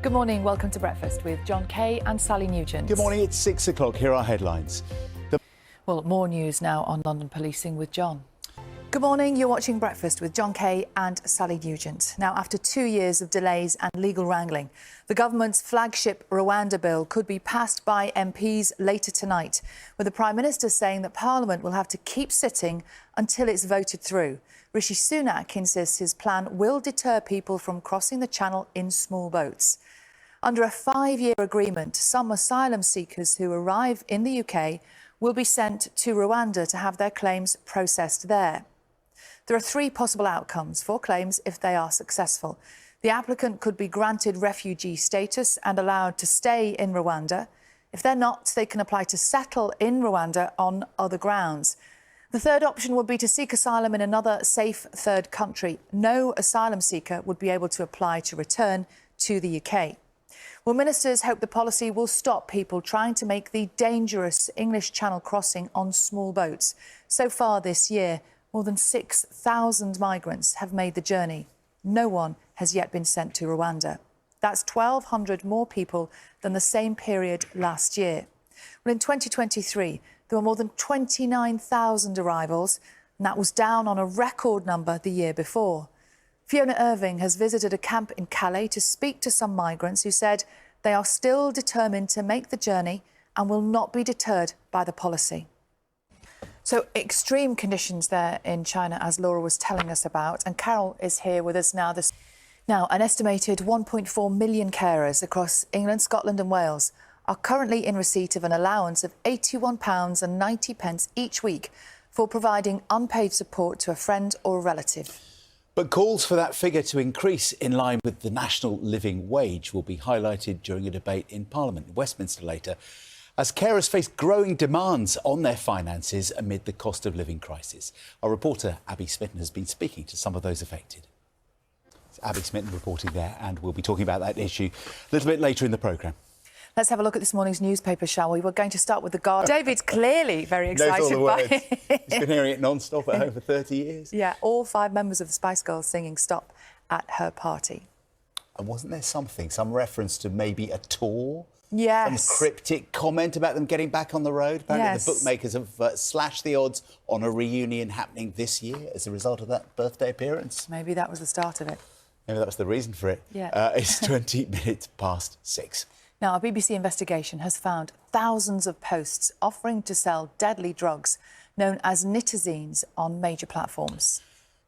Good morning. Welcome to Breakfast with John Kay and Sally Nugent. Good morning. It's 6 o'clock. Here are headlines. Well, more news now on London policing with John. Good morning. You're watching Breakfast with John Kay and Sally Nugent. Now, after 2 years of delays and legal wrangling, the government's flagship Rwanda bill could be passed by MPs later tonight, with the Prime Minister saying that Parliament will have to keep sitting until it's voted through. Rishi Sunak insists his plan will deter people from crossing the Channel in small boats. Under a 5-year agreement, some asylum seekers who arrive in the UK will be sent to Rwanda to have their claims processed there. There are 3 possible outcomes for claims if they are successful. The applicant could be granted refugee status and allowed to stay in Rwanda. If they're not, they can apply to settle in Rwanda on other grounds. The third option would be to seek asylum in another safe third country. No asylum seeker would be able to apply to return to the UK. Well, ministers hope the policy will stop people trying to make the dangerous English Channel crossing on small boats. So far this year, more than 6,000 migrants have made the journey. No one has yet been sent to Rwanda. That's 1,200 more people than the same period last year. Well, in 2023, there were more than 29,000 arrivals, and that was down on a record number the year before. Fiona Irving has visited a camp in Calais to speak to some migrants who said they are still determined to make the journey and will not be deterred by the policy. So extreme conditions there in China, as Laura was telling us about, and Carol is here with us now. Now, an estimated 1.4 million carers across England, Scotland and Wales are currently in receipt of an allowance of £81.90 each week for providing unpaid support to a friend or a relative. But calls for that figure to increase in line with the national living wage will be highlighted during a debate in Parliament in Westminster later, as carers face growing demands on their finances amid the cost of living crisis. Our reporter Abby Smitten has been speaking to some of those affected. It's Abby Smitten reporting there, and we'll be talking about that issue a little bit later in the programme. Let's have a look at this morning's newspaper, shall we? We're going to start with The Guardian. David's clearly very excited by it. He's been hearing it non-stop at home for 30 years. Yeah, all 5 members of the Spice Girls singing Stop at her party. And wasn't there some reference to maybe a tour? Yes. Some cryptic comment about them getting back on the road. Apparently the bookmakers have slashed the odds on a reunion happening this year as a result of that birthday appearance. Maybe that was the start of it. Maybe that was the reason for it. Yeah. It's 20 minutes past 6. Now, a BBC investigation has found thousands of posts offering to sell deadly drugs known as nitazines on major platforms.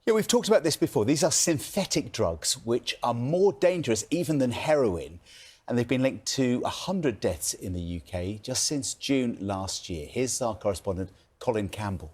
Yeah, we've talked about this before. These are synthetic drugs which are more dangerous even than heroin, and they've been linked to 100 deaths in the UK just since June last year. Here's our correspondent, Colin Campbell.